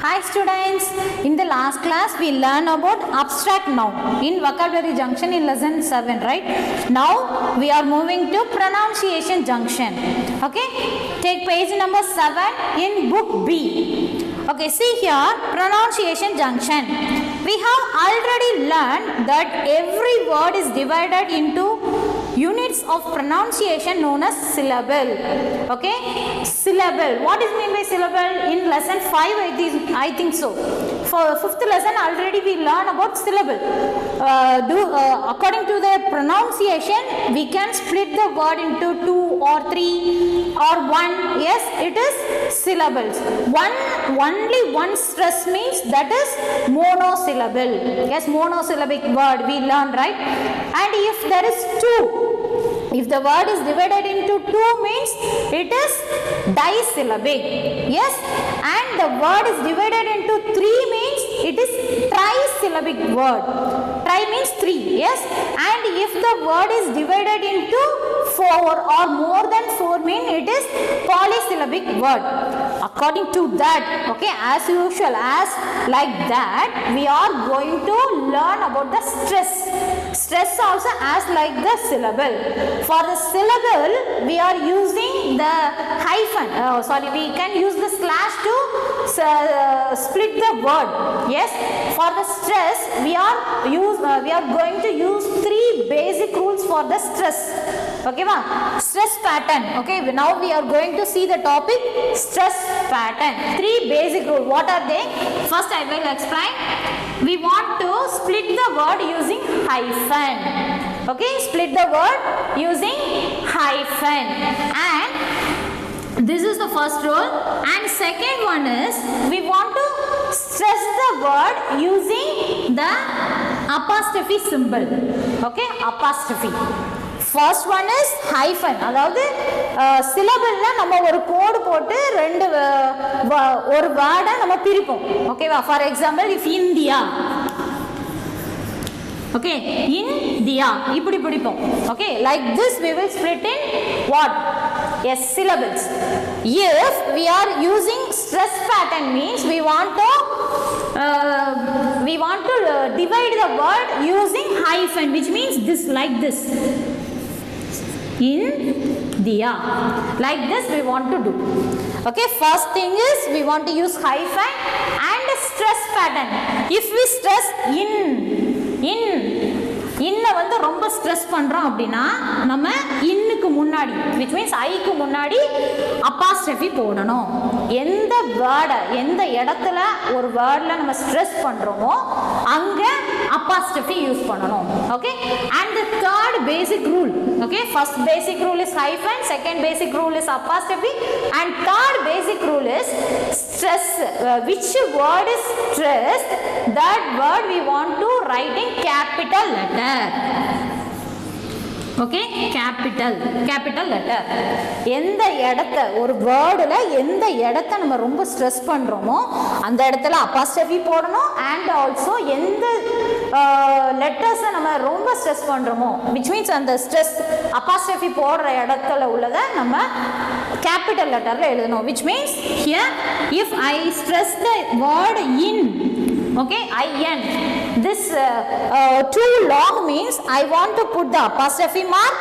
Hi students, in the last class we learned about abstract noun in vocabulary junction in lesson 7, right? Now we are moving to pronunciation junction. Okay, take page number 7 in book B. Okay, see here, pronunciation junction. We have already learned that every word is divided into units of pronunciation known as syllable. Okay, syllable. What is mean by syllable? In lesson 5 I think so. For 5th lesson already we learn about syllable. According to the pronunciation we can split the word into 2 or 3 or 1. Yes, it is syllables. Only one stress means that is monosyllable. Yes, monosyllabic word we learn, right? And if there is 2, if the word is divided into 2 means it is disyllabic. Yes, and the word is divided into 3 means it is trisyllabic word. Tri means 3. Yes, and if the word is divided into 4 or more than 4 means it is polysyllabic word. According to that, okay, as usual, as like that, we are going to learn about the stress. Stress also as like the syllable. For the syllable, we are using the hyphen. We can use the slash to split the word. Yes. For the stress, we are going to use 3 basic rules for the stress. Okay, ma? Stress pattern. Okay. Now we are going to see the topic stress pattern. 3 basic rules. What are they? First, I will explain. We want to split the word using hyphen. Okay, split the word using hyphen. And this is the first rule. And second one is we want to stress the word using the apostrophe symbol. Okay, apostrophe. First one is hyphen. அதாவது syllableல நம்ம ஒரு கோடு போட்டு ஒரு வேர்டை நம்ம பிரிப்போம். ஓகேவா? For example, if India. Okay, India. இப்படி பிடிப்போம். Okay, like this we will split in what? Yes, syllables. If we are using stress pattern means we want to divide the word using hyphen, which means this, like this. India, like this we want to do. Okay, first thing is we want to use hyphen and stress pattern. If we stress இன்ன வந்து ரொம்ப stress பண்றோம் அப்படினா நம்ம இன்னுக்கு முன்னாடி, which means ஐக்கு முன்னாடி apostrophe போடணும். எந்த வேர்ட், எந்த இடத்துல ஒரு வேர்ட்ல நம்ம ஸ்ட்ரெஸ் பண்றோமோ அங்க apostrophe யூஸ் பண்ணணும். Okay, and the third basic rule. Okay, first basic rule is hyphen, second basic rule is apostrophe, and third basic rule is stress. Which word is stressed, that word we want to write in capital letter. Okay, capital letter. எந்த இடத்தை ஒரு வேர்டுல எந்த இடத்தை நம்ம ரொம்ப stress பண்றோமோ அந்த இடத்துல apostrophe போடணும். and also எந்த லெட்டர்ஸை நம்ம ரொம்ப ஸ்ட்ரெஸ் பண்றோமோ, which means அந்த ஸ்ட்ரெஸ் apostrophe போடுற இடத்துல உள்ளதை நம்ம capital letterல எழுதணும். which means here if I stress the word in, okay, in, this too long means I want to put the apostrophe mark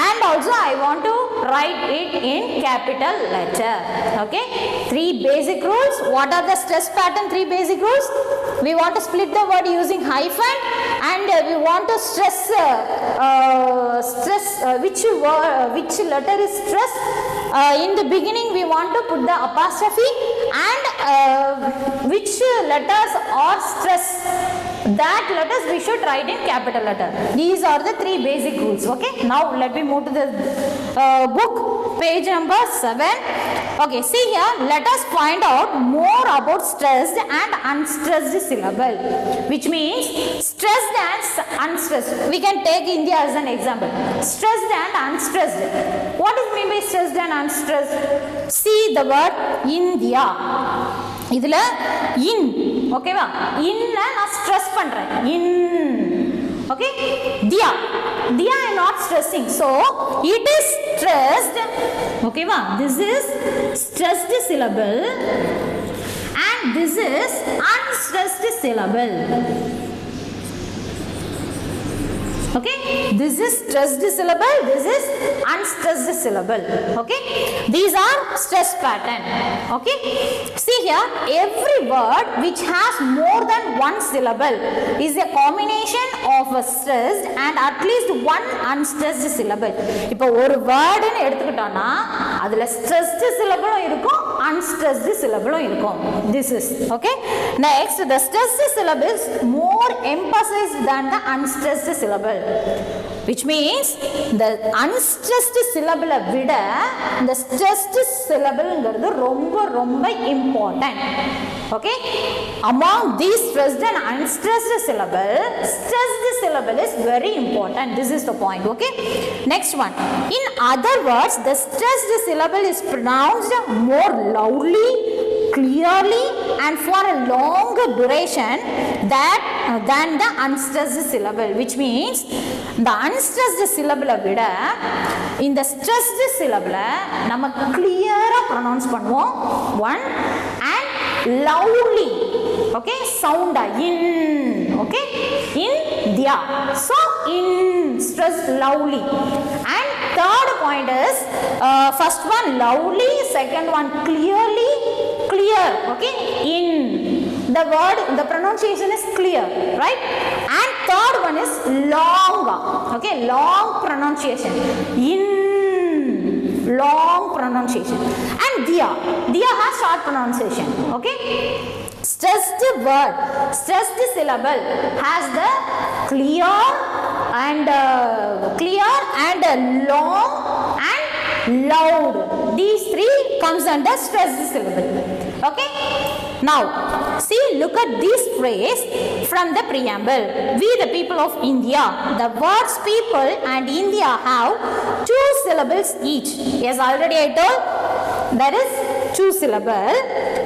and also I want to write it in capital letter. Okay, 3 basic rules. What are the stress pattern 3 basic rules? We want to split the word using hyphen and we want to stress which letter is stressed. In the beginning we want to put the apostrophe and which letters are stressed, that letters we should write in capital letter. These are the 3 basic rules. Okay, now let me move to the book, page number 7. Okay, see here, let us find out more about stressed and unstressed syllable, which means stressed and unstressed. We can take India as an example. Stressed and unstressed. What is mean by stressed and unstressed? See the word India. இதுல in, ஓகேவா? இன்ன நான் stress பண்றேன். in. Okay, Dia I am not stressing, so it is stressed. Okay, this is stressed syllable and and this is unstressed syllable. Okay, this is stressed syllable, this is unstressed syllable. Okay, these are stress pattern. Okay, see here, every word which has more than one syllable is a combination of a stressed and at least one unstressed syllable. இப்போ ஒரு word னு எடுத்துக்கிட்டோம்னா அதுல stressed syllable இருக்கும் unstressed syllable இருக்கும். This is okay. Next, the stressed syllable is more emphasized than the unstressed syllable, which means the unstressed syllable விட the stressed syllable ங்கிறது ரொம்ப ரொம்ப important. Okay, among these stressed and unstressed syllable, stressed syllable is very important. This is the point. Okay, next one, in other words, the stressed syllable is pronounced more loudly, clearly and for a longer duration than the unstressed syllable, which means the unstressed syllable விட இந்த stressed syllable நம்ம clear-ஆ pronounce பண்ணுவோம் one and loudly. Okay, sound in. Okay, India, so in stressed loudly. And third point is first one loudly, second one clearly, clear. Okay, in the word, the pronunciation is clear, right? And third one is long. Okay, long pronunciation, in long pronunciation. And dia has short pronunciation. Okay, stressed word, stressed syllable has the clear and long and loud. These three comes under stressed syllable. Okay, now see, look at this phrase from the preamble. We the people of India, the words people and India have two syllables each. Yes, already I told there is two syllable.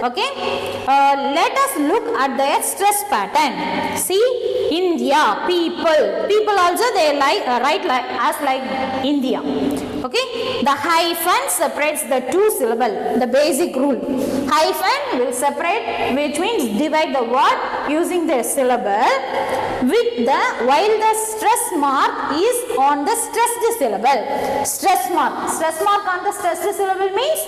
Okay, let us look at the stress pattern. See, India, people also they write as like India. Okay, the hyphen separates the two syllable, the basic rule. Hyphen will separate, which means divide the word using the syllable with the, while the stress mark is on the stressed syllable. Stress mark on the stressed syllable means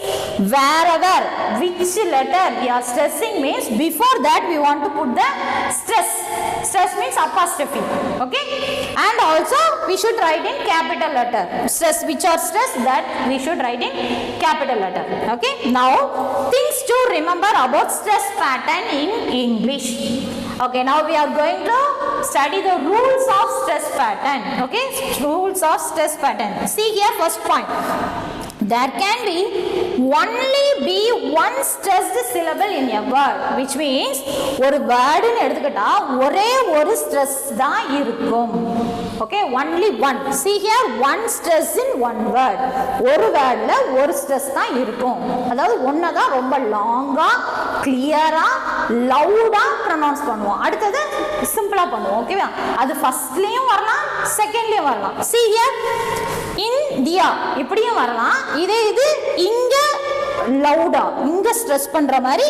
wherever, which letter we are stressing means before that we want to put the stress. Stress means apostrophe. Okay, and also we should write in capital letter. Stress, which are stress, that we should write in capital letter. Okay, now things to remember about stress pattern in English. Okay, now we are going to study the rules of stress pattern. Okay, rules of stress pattern. See here, first point, there can only be one stressed syllable in a word, which means ஒரு word னு எடுத்துக்கிட்டா ஒரே ஒரு stress தான் இருக்கும். Okay, only one. See here, one stress in one word. ஒரு wordல ஒரு stress தான் இருக்கும். அதாவது ஒன்றை தான் ரொம்ப லாங்கா, கிளியரா, லவுடா ப்ரொனவுன்ஸ் பண்ணுவோம். அடுத்தது சிம்பிளா பண்ணுவோம். ஓகேவா? அது ஃபர்ஸ்ட்லயும் வரலாம், செகண்ட்லயும் வரலாம். See here, India இப்படியும் வரலாம். இதே இது இங்க லவுடா, இங்க ஸ்ட்ரெஸ் பண்ற மாதிரி,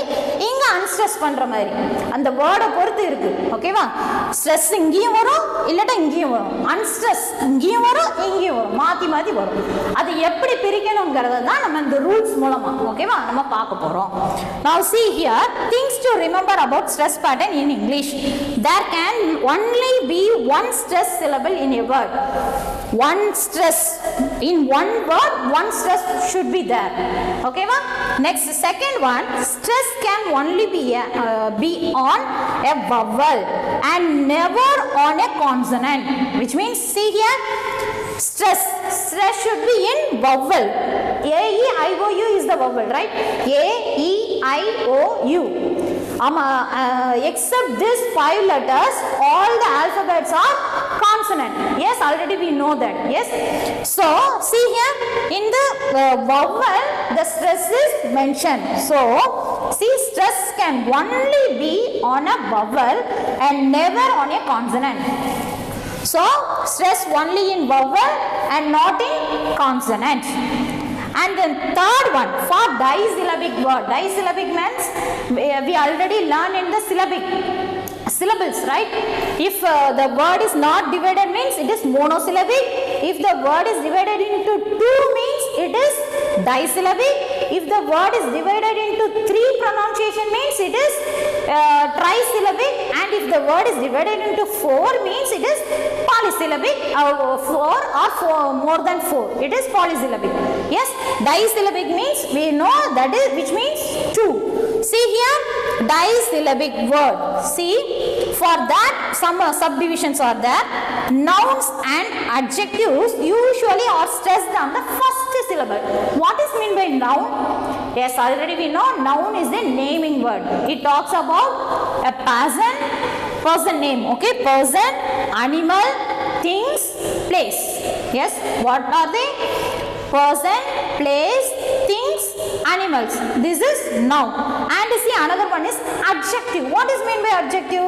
இங்க அன்ஸ்ட்ரெஸ் பண்ற மாதிரி, அந்த வேர்டை பொறுத்து இருக்கு. ஓகேவா? ஸ்ட்ரெஸ் இங்கேயும் வரும், இல்லட்டா இங்கேயும் வரும். அன்ஸ்ட்ரெஸ் இங்கேயும் வரும், இங்கேயும் வரும், மாத்தி மாத்தி வரும். அது எப்படி பிரிக்கணும்ங்கறத தான் நம்ம இந்த ரூல்ஸ் மூலமா ஓகேவா நம்ம பார்க்க போறோம். Now see here, things to remember about stress pattern in English. There can only be one stress syllable in a word. One stress in one word, one stress should be there. Okay va? Next, second one, stress can only be on a vowel and never on a consonant, which means see here, stress should be in vowel. A E I O U is the vowel, right? A E I O U. Except these 5 letters, all the alphabets are consonant. Yes, already we know that. Yes. So see here, in the vowel, the stress is mentioned. So see, stress can only be on a vowel and never on a consonant. So stress only in vowel and not in consonant. And then third one, for disyllabic word. Disyllabic means we already learned in the syllables, right? If the word is not divided means it is monosyllabic. If the word is divided into two means it is disyllabic. If the word is divided into three pronunciation means it is trisyllabic. And if the word is divided into four means it is polysyllabic. Four more than four, it is polysyllabic. Yes, disyllabic means we know that is which means two. See here, disyllabic word. See, for that some subdivisions are there. Nouns and adjectives usually are stressed on the first syllable. What is meant by noun? Yes, already we know noun is the naming word. It talks about a person name. Okay, person, animal, things, place. Yes, what are they? Person, place, things, animals. This is noun. And see, another one is adjective. What is meant by adjective?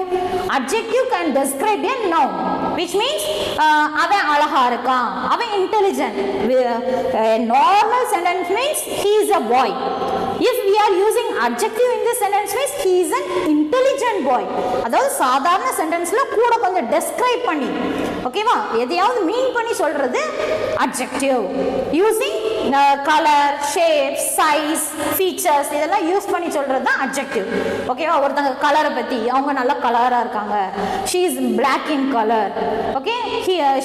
Adjective can describe a noun, which means avan alaha irukan, avan intelligent. A normal sentence means he is a boy. If we are using adjective in this sentence means he is an intelligent boy. அதாவது சாதாரண சென்டென்ஸ்ல கூட கொஞ்சம் describe பண்ணி, ஓகேவா, எதையாவது மீன் பண்ணி சொல்றது adjective. Using color, shape, size, features இதெல்லாம் யூஸ் பண்ணி சொல்றது தான் adjective. ஓகேவா, ஒருத்தங்க கலரை பத்தி அவங்க நல்ல கலரா இருக்காங்க. She is black in color. Okay,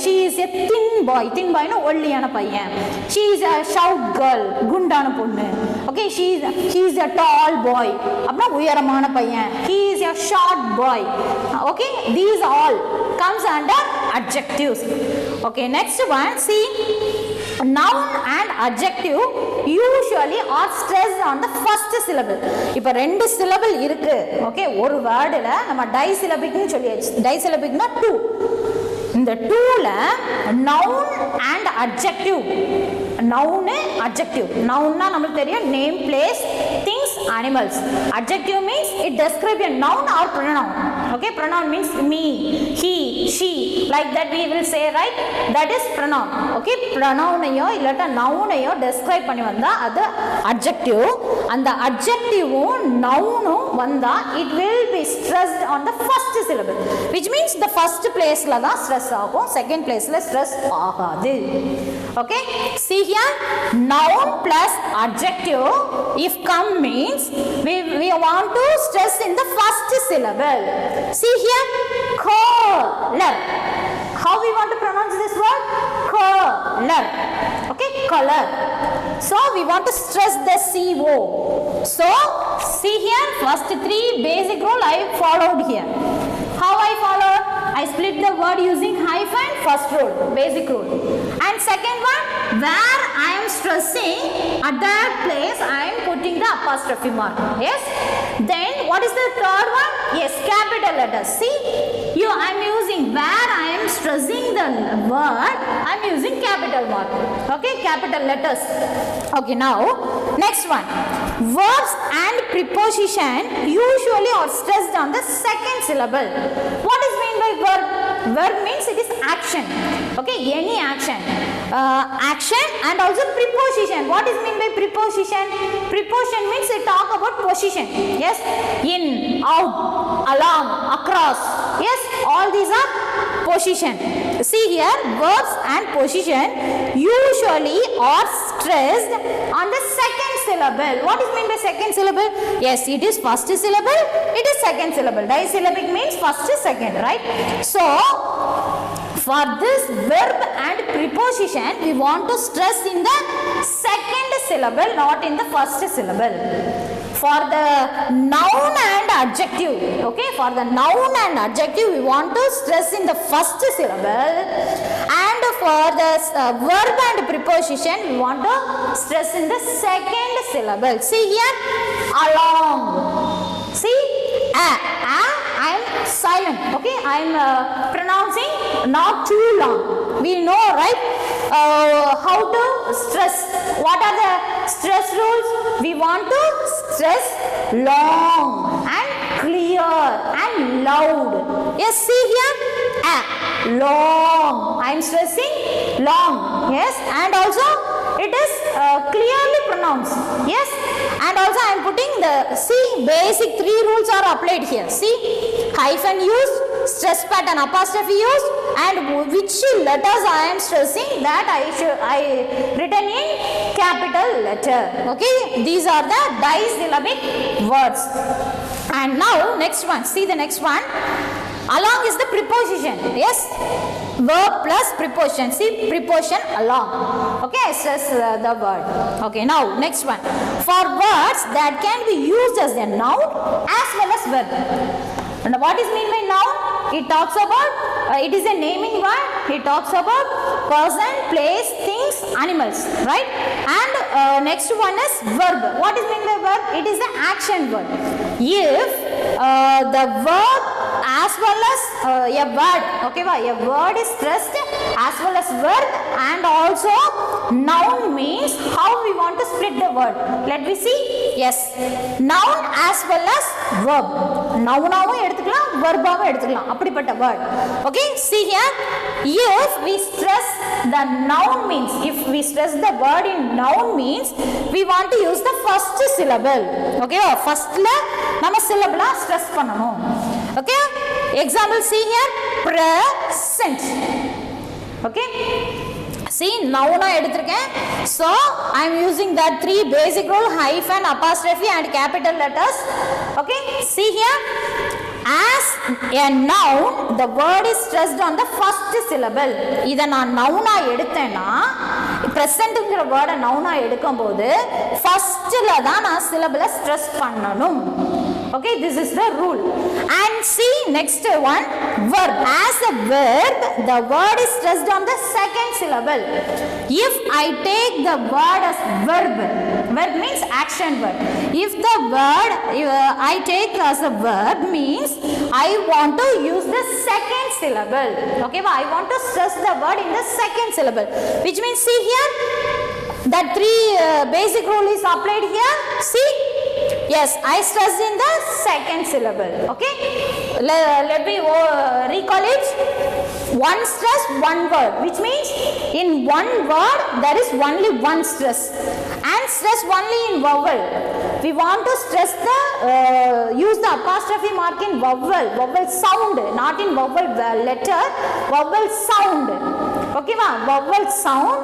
she is a thin boy. Thin boy னா ஒல்லியான பையன். She is a shout girl. குண்டான பொண்ணு. Okay, he is a tall boy. அப்படினா உயரமான பையன். He is a short boy. Okay, these all comes under adjectives. Okay, next one, see, noun and adjective usually are stressed on the first syllable. இப்போ ரெண்டு syllable இருக்கு. Okay, ஒரு வேர்டுல நம்ம disyllabicனு சொல்லியாச்சு. Disyllabicனா two. இந்த டூல noun and adjective. Noun, adjective. Nounனா நமக்கு தெரியும் name, place, things, animals. Adjective means it describes a noun or pronoun. Okay, pronoun means me, he, she, like that we will say, right? That is pronoun. Okay, pronoun-ஐயோ இல்லட்டா noun-ஐயோ describe பண்ணி வந்தா அது adjective. அந்த adjective-உம் noun-உம் வந்தா it will be stressed on the first syllable, which means the first place-ல தான் stress ஆகும், second place-ல stress ஆகாது. Okay, see here, noun plus adjective if come means we want to stress in the first syllable. See here, color. How we want to pronounce this word? Color. Okay, color. So we want to stress the CO. So see here, first three basic rule I followed here. How I followed? I split the word using hyphen, first rule, basic rule. And second one, where I am stressing, at that place I am putting the apostrophe mark. Yes. Then what is the third one? Yes, capital letters. See, I am using where I am stressing the word, I am using capital mark. Okay, capital letters. Okay, now next one, verbs and preposition usually are stressed on the second syllable. What is mean by verb? Verb means it is action. Okay, any action. Action and also preposition. What is mean by preposition? Preposition means it talk about position. Yes, in, out, along, across. Yes, all these are position. See here, verbs and position usually are stressed on the second syllable. What is mean by second syllable? Yes, it is first syllable, it is second syllable. Disyllabic means first, second, right? So for this verb and preposition we want to stress in the second syllable, not in the first syllable. For the noun and adjective, okay, for the noun and adjective we want to stress in the first syllable, and for the verb and preposition we want to stress in the second syllable. See here, along. See, I am silent. Okay, I am pronouncing not too long. We know, right? How to stress. What are the stress rules? We want to stress long and clear and loud. Yes, see here, long. I am stressing long. Yes, and also it is clearly pronounced. Yes, and also I am putting the, see, basic 3 rules are applied here. See, hyphen used, stress pattern apostrophe used, and which letters I am stressing, that I written in capital letter. Okay, these are the disyllabic words. And now next one, see the next one. Along is the preposition. Yes, verb plus preposition. See, preposition along. Okay, I stress the word. Okay, now next one. For words that can be used as a noun as well as verb. And what is mean by noun? It talks about, it is a naming word. It talks about person, place, things, animals, right? And next one is verb. What is mean by verb? It is an action word. If the verb as well as a word, okay, a word is stressed as well as verb, and also noun means how we want to split the word. Let me see. Yes, noun as well as verb. Noun எடுத்துக்கலாம், verb எடுத்துக்கலாம், அப்படிப்பட்ட word. Okay, see here. If we stress the noun means, if we stress the word in noun means, we want to use the first syllable. Okay, firstல நம்ம syllable stress பண்ணணும். Okay, example see here, present. Okay, see, noun எடுத்துருக்கேன். So I am using that 3 basic rule, hyphen, apostrophe and capital letters. Okay, see here, as a noun the word is stressed on the first syllable. இதை நான் noun எடுத்தேன்னா, presentங்கிற word noun எடுக்கும்போது firstல தான் நான் syllable stress பண்ணணும். Okay, this is the rule. And see next one, verb. As a verb, the word is stressed on the second syllable. If I take the word as verb, verb means action word. If the word I take as a verb means I want to use the second syllable. Okay, I want to stress the word in the second syllable, which means see here, that 3 basic rule is applied here. See, yes, I stress in the second syllable. Okay, let me recall it. One stress, one word, which means in one word there is only one stress, and stress only in vowel. We want to stress the use the apostrophe mark in vowel sound, not in vowel letter, vowel sound. Okay, vowel sound.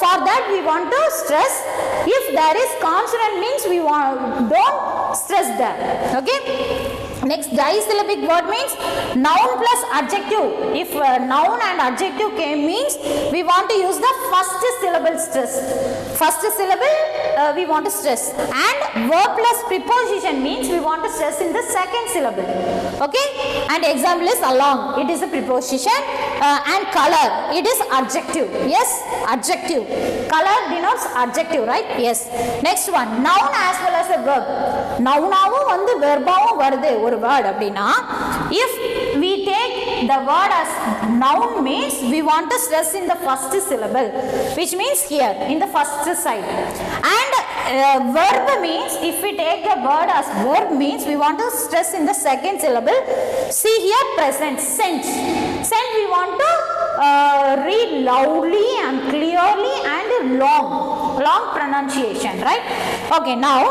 For that we want to stress. If there is consonant means we don't stress that. Okay, next disyllabic word means noun plus adjective. If noun and adjective came means we want to use the first syllable stress. First syllable we want to stress, and verb plus preposition means we want to stress in the second syllable. Okay, and example is along, it is a preposition, and color, it is adjective. Yes, adjective. Color denotes adjective, right? Yes. Next one, noun as well as a verb. Noun வந்து verb-ஆவும் வருது ஒரு word அப்படினா, if we take the word as noun means we want to stress in the first syllable, which means here in the first side. And verb means if we take the word as verb means we want to stress in the second syllable. See here, present, sent. Sent we want to read loudly and clearly and long pronunciation, right? Okay, now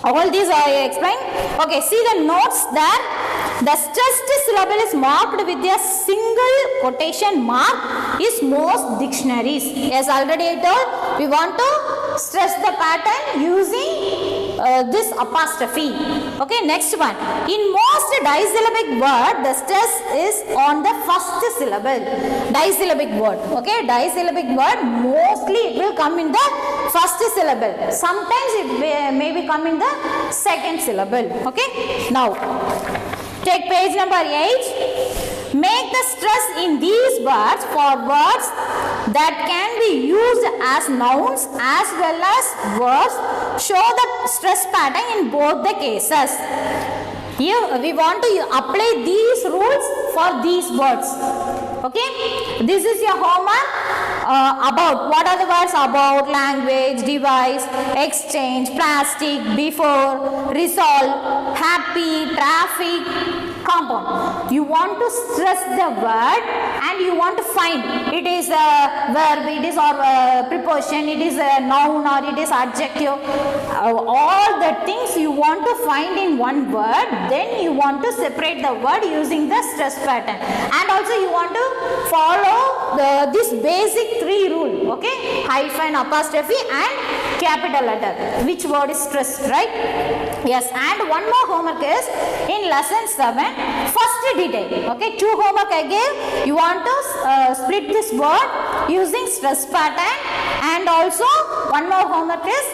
all these I explained. Okay, see the notes there. The stressed syllable is marked with a single quotation mark is most dictionaries. Yes, already I told we want to stress the pattern using this apostrophe. Okay, next one. In most disyllabic word, the stress is on the first syllable. Disyllabic word. Okay, disyllabic word mostly it will come in the first syllable. Sometimes it may be come in the second syllable. Okay, now take page number 8. Make the stress in these words for words that can be used as nouns as well as verbs. Show the stress pattern in both the cases. Here we want to apply these rules for these words. Okay, this is your homework. About, what are the words? About, language, device, exchange, plastic, before, resolve, happy, traffic, compound. You want to stress the word and you want to find it is a verb, it is or preposition, it is a noun or it is adjective, all the things you want to find in one word, then you want to separate the word using the stress pattern, and also you want to follow this basic 3 rule, okay, hyphen, apostrophe and capital letter, which word is stressed, right? Yes, and one more homework is in lesson 7, first detail, okay, 2 homework I gave, you want to split this word using stress pattern, and also one more homework is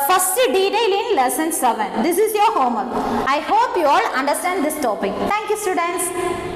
first detail in lesson 7. This is your homework. I hope you all understand this topic. Thank you, students.